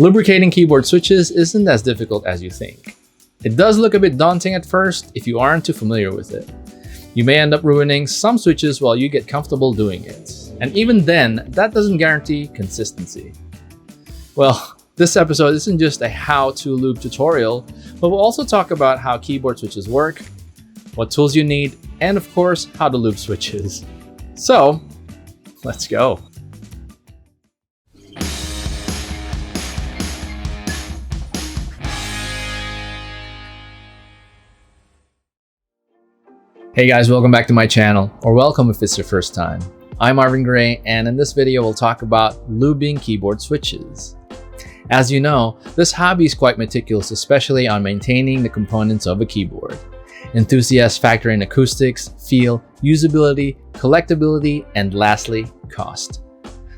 Lubricating keyboard switches isn't as difficult as you think. It does look a bit daunting at first if you aren't too familiar with it. You may end up ruining some switches while you get comfortable doing it. And even then, that doesn't guarantee consistency. Well, this episode isn't just a how-to lube tutorial, but we'll also talk about how keyboard switches work, what tools you need, and of course, how to lube switches. So, let's go. Hey guys, welcome back to my channel, or welcome if it's your first time. I'm Marvin Gray, and in this video we'll talk about lubing keyboard switches. As you know, this hobby is quite meticulous, especially on maintaining the components of a keyboard. Enthusiasts factor in acoustics, feel, usability, collectability, and lastly, cost.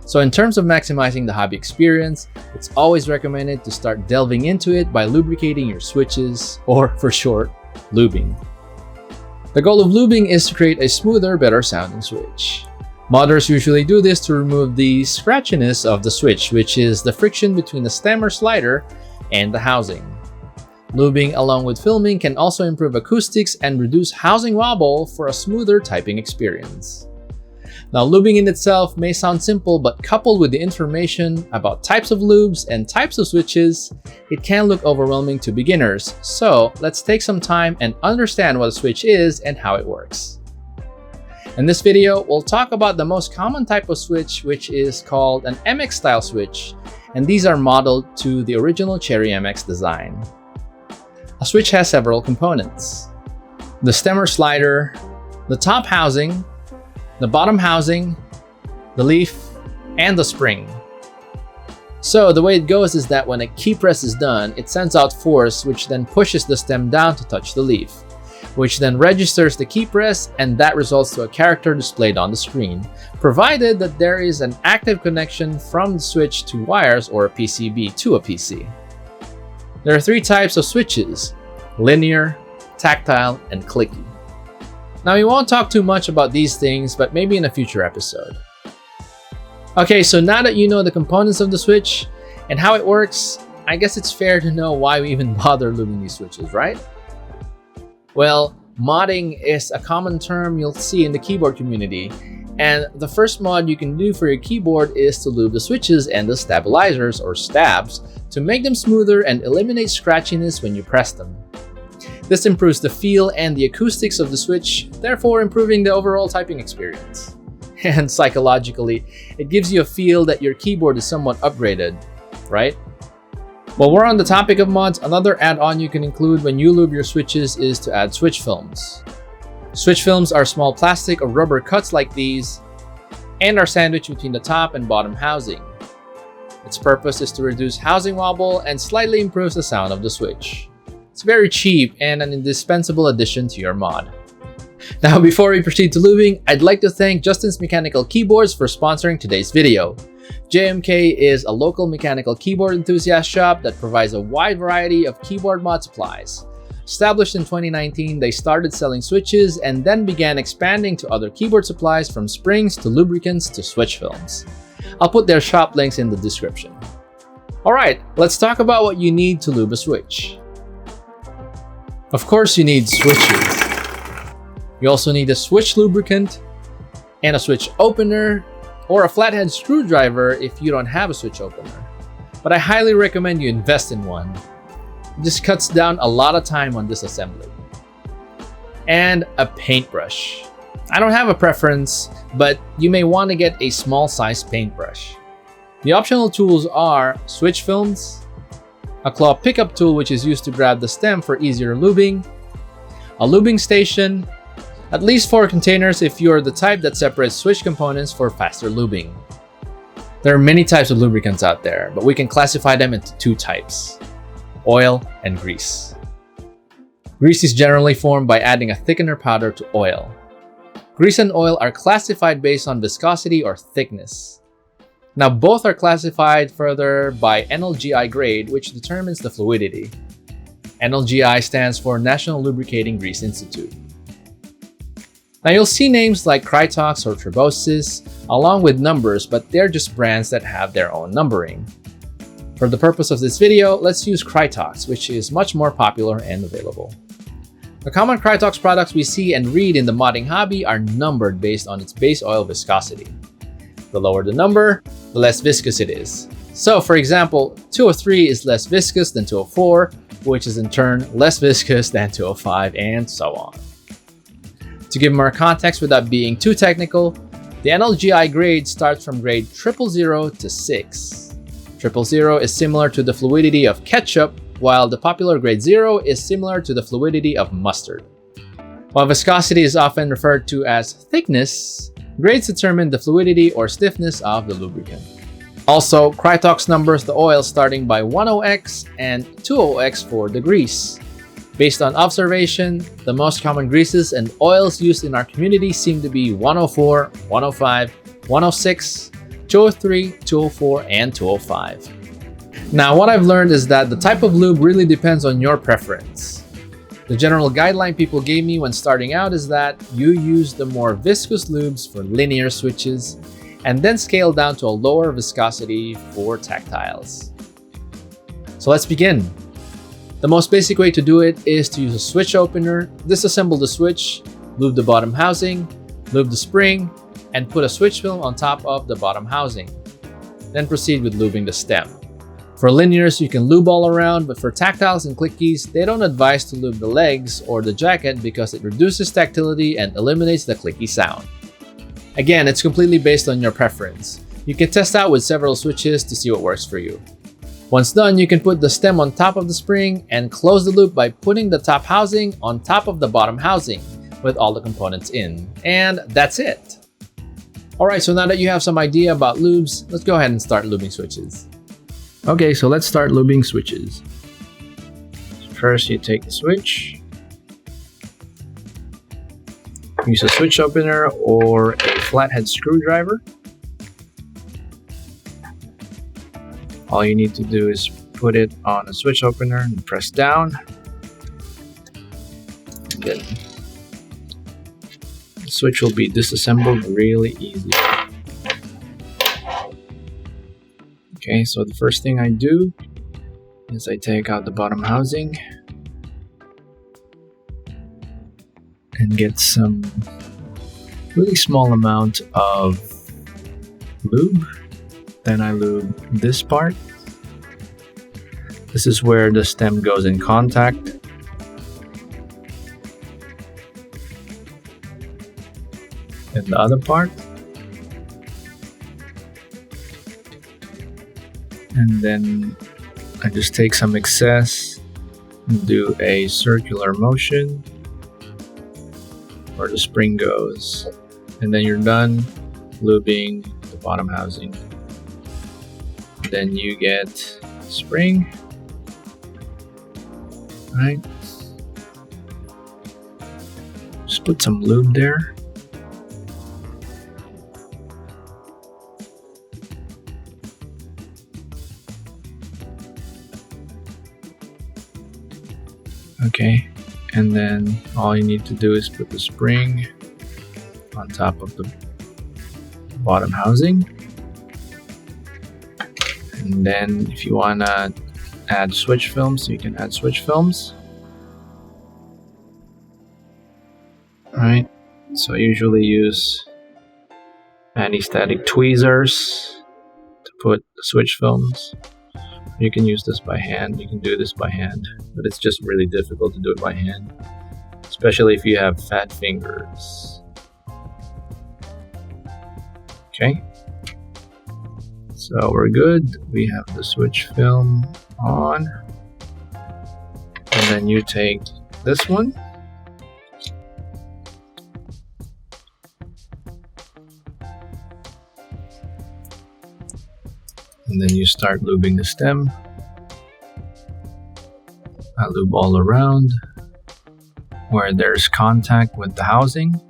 So in terms of maximizing the hobby experience, it's always recommended to start delving into it by lubricating your switches, or for short, lubing. The goal of lubing is to create a smoother, better sounding switch. Modders usually do this to remove the scratchiness of the switch, which is the friction between the stem or slider and the housing. Lubing along with filming can also improve acoustics and reduce housing wobble for a smoother typing experience. Now, lubing in itself may sound simple, but coupled with the information about types of lubes and types of switches, it can look overwhelming to beginners. So let's take some time and understand what a switch is and how it works. In this video, we'll talk about the most common type of switch, which is called an MX style switch, and these are modeled to the original Cherry MX design. A switch has several components: the stem or slider, the top housing, the bottom housing, the leaf, and the spring. So the way it goes is that when a key press is done, it sends out force, which then pushes the stem down to touch the leaf, which then registers the key press, and that results to a character displayed on the screen, provided that there is an active connection from the switch to wires or a PCB to a PC. There are three types of switches: linear, tactile, and clicky. Now, we won't talk too much about these things, but maybe in a future episode. Okay, so now that you know the components of the switch and how it works, I guess it's fair to know why we even bother lubing these switches, right? Well, modding is a common term you'll see in the keyboard community, and the first mod you can do for your keyboard is to lube the switches and the stabilizers or stabs to make them smoother and eliminate scratchiness when you press them. This improves the feel and the acoustics of the switch, therefore improving the overall typing experience. And psychologically, it gives you a feel that your keyboard is somewhat upgraded, right? While we're on the topic of mods, another add-on you can include when you lube your switches is to add switch films. Switch films are small plastic or rubber cuts like these, and are sandwiched between the top and bottom housing. Its purpose is to reduce housing wobble and slightly improves the sound of the switch. It's very cheap and an indispensable addition to your mod. Now, before we proceed to lubing, I'd like to thank Justin's Mechanical Keyboards for sponsoring today's video. JMK is a local mechanical keyboard enthusiast shop that provides a wide variety of keyboard mod supplies. Established in 2019, they started selling switches and then began expanding to other keyboard supplies, from springs to lubricants to switch films. I'll put their shop links in the description. Alright, let's talk about what you need to lube a switch. Of course, you need switches. You also need a switch lubricant and a switch opener, or a flathead screwdriver if you don't have a switch opener. But I highly recommend you invest in one. This cuts down a lot of time on disassembly. And a paintbrush. I don't have a preference, but you may want to get a small size paintbrush. The optional tools are switch films, a claw pickup tool which is used to grab the stem for easier lubing, a lubing station, at least 4 containers if you're the type that separates switch components for faster lubing. There are many types of lubricants out there, but we can classify them into 2 types: oil and grease. Grease is generally formed by adding a thickener powder to oil. Grease and oil are classified based on viscosity or thickness. Now, both are classified further by NLGI grade, which determines the fluidity. NLGI stands for National Lubricating Grease Institute. Now, you'll see names like Krytox or Turbosis along with numbers, but they're just brands that have their own numbering. For the purpose of this video, let's use Krytox, which is much more popular and available. The common Krytox products we see and read in the modding hobby are numbered based on its base oil viscosity. The lower the number, the less viscous it is. So for example, 203 is less viscous than 204, which is in turn less viscous than 205, and so on. To give more context without being too technical, the NLGI grade starts from grade 000 to 6. 000 is similar to the fluidity of ketchup, while the popular grade 0 is similar to the fluidity of mustard. While viscosity is often referred to as thickness, grades determine the fluidity or stiffness of the lubricant. Also, Krytox numbers the oil starting by 10x and 20x for the grease. Based on observation, the most common greases and oils used in our community seem to be 104, 105, 106, 203, 204, and 205. Now, what I've learned is that the type of lube really depends on your preference. The general guideline people gave me when starting out is that you use the more viscous lubes for linear switches and then scale down to a lower viscosity for tactiles. So let's begin. The most basic way to do it is to use a switch opener, disassemble the switch, lube the bottom housing, lube the spring, and put a switch film on top of the bottom housing. Then proceed with lubing the stem. For linears, you can lube all around, but for tactiles and clickies, they don't advise to lube the legs or the jacket because it reduces tactility and eliminates the clicky sound. Again, it's completely based on your preference. You can test out with several switches to see what works for you. Once done, you can put the stem on top of the spring and close the loop by putting the top housing on top of the bottom housing with all the components in. And that's it. Alright, so now that you have some idea about lubes, let's go ahead and start lubing switches. Okay, so let's start lubing switches. First, you take the switch. Use a switch opener or a flathead screwdriver. All you need to do is put it on a switch opener and press down. And then the switch will be disassembled really easy. Okay, so the first thing I do is I take out the bottom housing and get some really small amount of lube. Then I lube this part. This is where the stem goes in contact. And the other part. And then I just take some excess and do a circular motion where the spring goes. And then you're done lubing the bottom housing. Then you get spring. Right? Just put some lube there. Okay, and then all you need to do is put the spring on top of the bottom housing. And then if you want to add switch films, you can add switch films. Alright, so I usually use anti-static tweezers to put the switch films. You can use this by hand, you can do this by hand, but it's just really difficult to do it by hand, especially if you have fat fingers. Okay, so we're good. We have the switch film on, and then you take this one, and then you start lubing the stem. I lube all around where there's contact with the housing.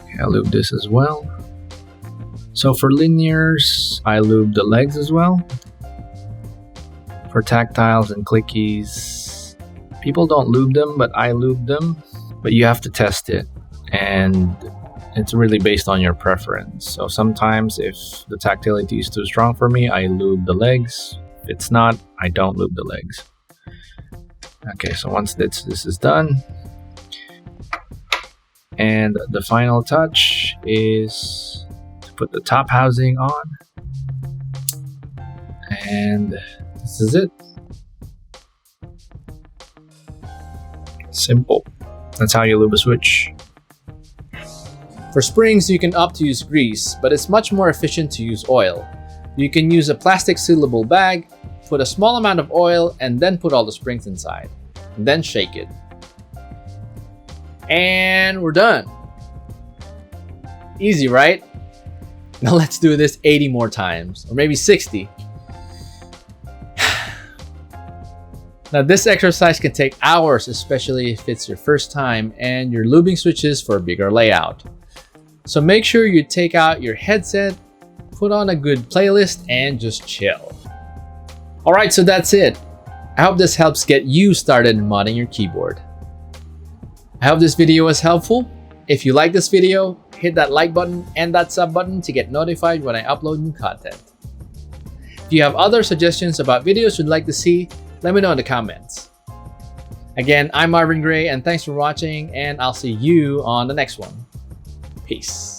Okay, I lube this as well. So for linears, I lube the legs as well. For tactiles and clickies, People don't lube them, but I lube them. But you have to test it, and it's really based on your preference. So sometimes if the tactility is too strong for me, I lube the legs. If it's not, I don't lube the legs. Okay, so once this is done, and the final touch is to put the top housing on, and this is it. Simple. That's how you lube a switch. For springs, you can opt to use grease, but it's much more efficient to use oil. You can use a plastic sealable bag, put a small amount of oil, and then put all the springs inside. And then shake it. And we're done. Easy, right? Now let's do this 80 more times, or maybe 60. Now this exercise can take hours, especially if it's your first time and you're lubing switches for a bigger layout. So make sure you take out your headset, put on a good playlist, and just chill. Alright, so that's it. I hope this helps get you started in modding your keyboard. I hope this video was helpful. If you like this video, hit that like button and that sub button to get notified when I upload new content. If you have other suggestions about videos you'd like to see, let me know in the comments. Again, I'm Marvin Gray, and thanks for watching, and I'll see you on the next one. Peace.